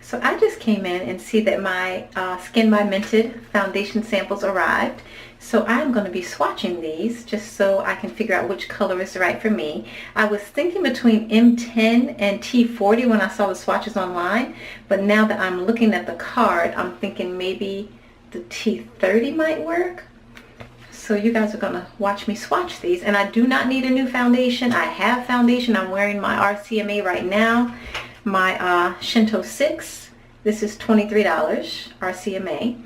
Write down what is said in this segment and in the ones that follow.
So I just came in and see that my Skin by Mented foundation samples arrived. So I'm going to be swatching these just so I can figure out which color is right for me. I was thinking between M10 and T40 when I saw the swatches online, but now that I'm looking at the card, I'm thinking maybe the T30 might work. So you guys are going to watch me swatch these. And I do not need a new foundation. I have foundation. I'm wearing my RCMA right now. My Shinto 6. This is $23 RCMA.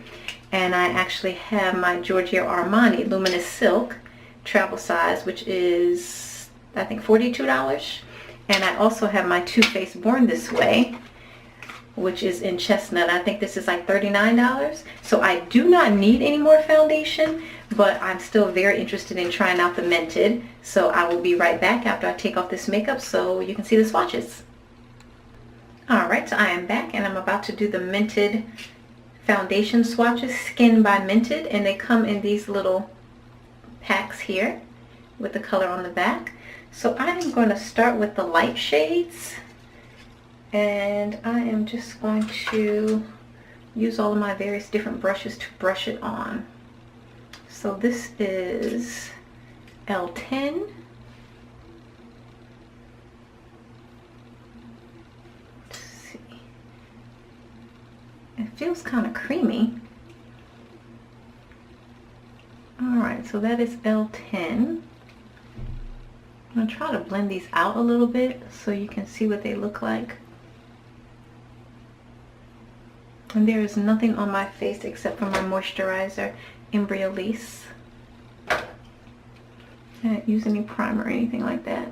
And I actually have my Giorgio Armani Luminous Silk travel size, which is I think $42. And I also have my Too Faced Born This Way, which is in Chestnut. I think this is like $39. So I do not need any more foundation, but I'm still very interested in trying out the Mented. So I will be right back after I take off this makeup so you can see the swatches. Alright, so I am back and I'm about to do the Mented foundation swatches, Skin by Mented, and they come in these little packs here with the color on the back. So I am going to start with the light shades, and I am just going to use all of my various different brushes to brush it on. So this is L10. It feels kind of creamy. Alright, so that is L10. I'm going to try to blend these out a little bit so you can see what they look like. And there is nothing on my face except for my moisturizer, Embryolisse. I didn't use any primer or anything like that.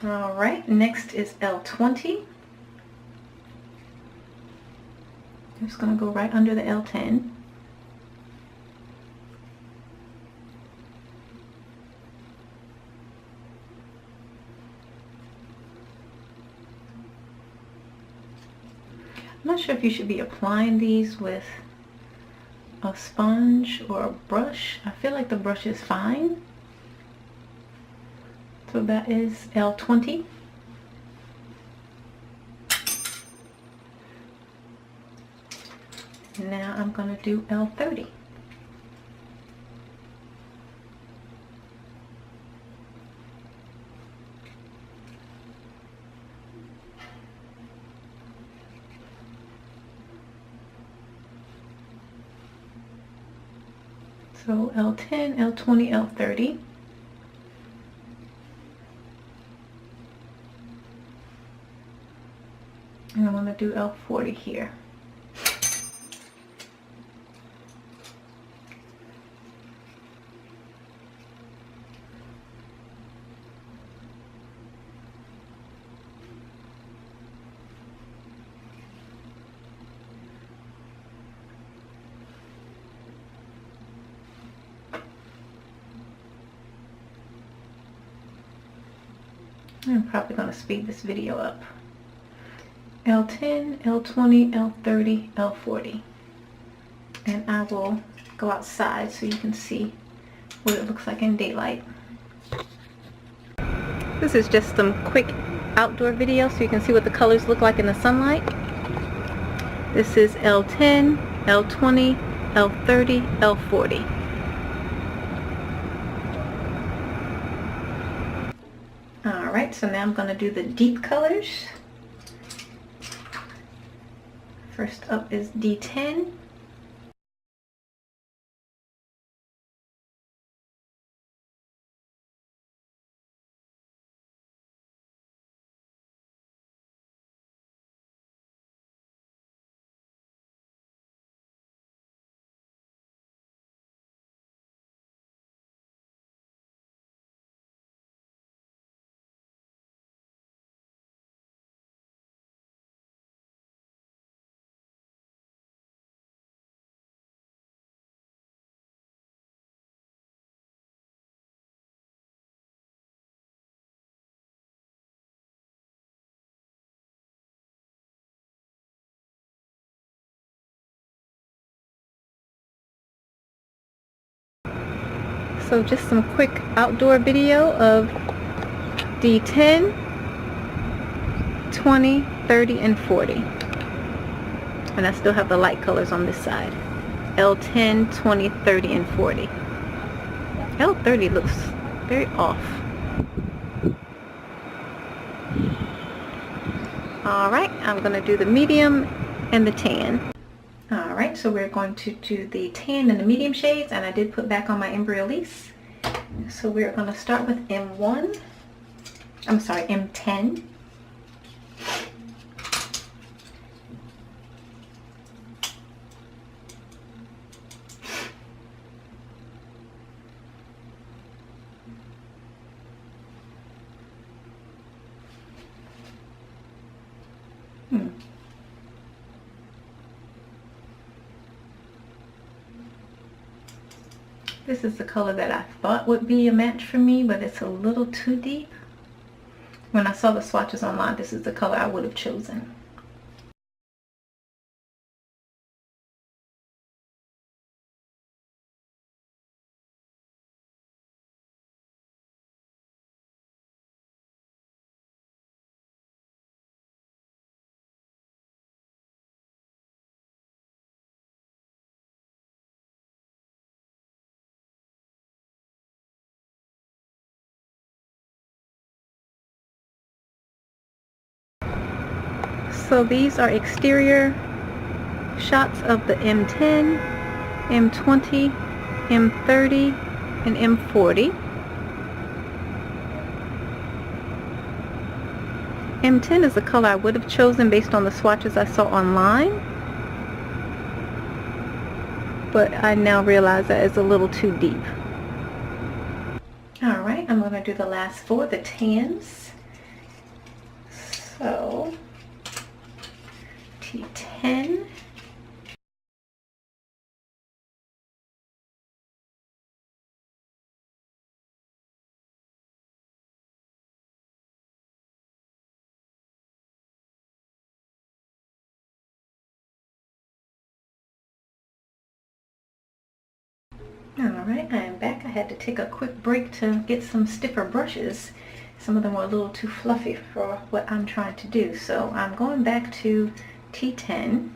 Alright, next is L20. I'm just going to go right under the L10. I'm not sure if you should be applying these with a sponge or a brush. I feel like the brush is fine. So that is L20. Now I'm going to do L30. So L10, L20, L30. And I'm going to do L40 here. I'm probably going to speed this video up. L10, L20, L30, L40. And I will go outside so you can see what it looks like in daylight. This is just some quick outdoor video so you can see what the colors look like in the sunlight. This is L10, L20, L30, L40. Alright, so now I'm going to do the deep colors. First up is D10. So just some quick outdoor video of D10, 20, 30, and 40. And I still have the light colors on this side. L10, 20, 30, and 40. L30 looks very off. Alright, I'm going to do the medium and the tan. Alright, so we're going to do the tan and the medium shades, and I did put back on my Embryolisse. So we're going to start with M10. This is the color that I thought would be a match for me, but it's a little too deep. When I saw the swatches online, this is the color I would have chosen. So these are exterior shots of the M10, M20, M30, and M40. M10 is the color I would have chosen based on the swatches I saw online, but I now realize that it's a little too deep. Alright, I'm going to do the last four, the tans. So T10, Alright, I am back. I had to take a quick break to get some stiffer brushes. Some of them were a little too fluffy for what I'm trying to do. So I'm going back to T10,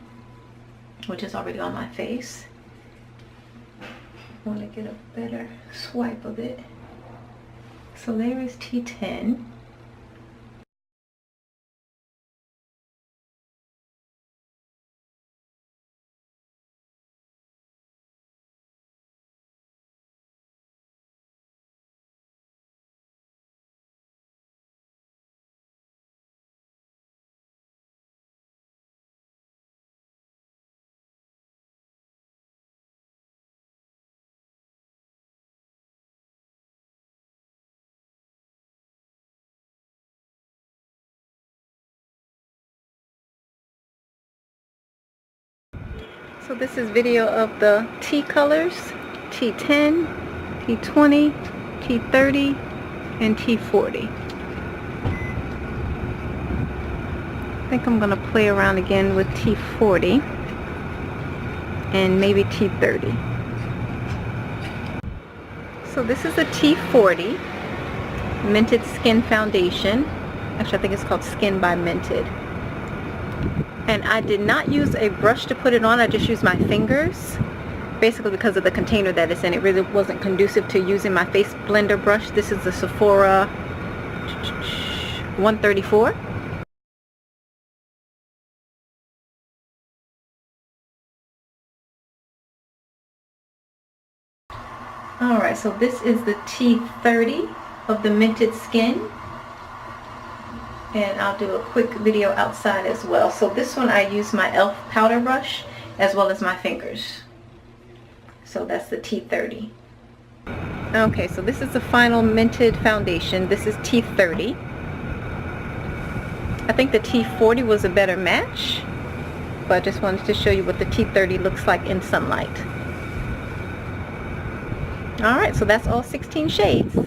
which is already on my face. I want to get a better swipe of it. So there is T10. So this is video of the T colors, T10, T20, T30, and T40. I think I'm going to play around again with T40 and maybe T30. So this is a T40 Mented Skin Foundation. Actually, I think it's called Skin by Mented. And I did not use a brush to put it on, I just used my fingers. Basically because of the container that it's in, it really wasn't conducive to using my Face Blender brush. This is the Sephora 134. Alright, so this is the T30 of the Mented Skin. And I'll do a quick video outside as well. So this one I use my e.l.f. powder brush as well as my fingers. So that's the T30. Okay, so this is the final Mented foundation. This is T30. I think the T40 was a better match, but I just wanted to show you what the T30 looks like in sunlight. Alright, so that's all 16 shades.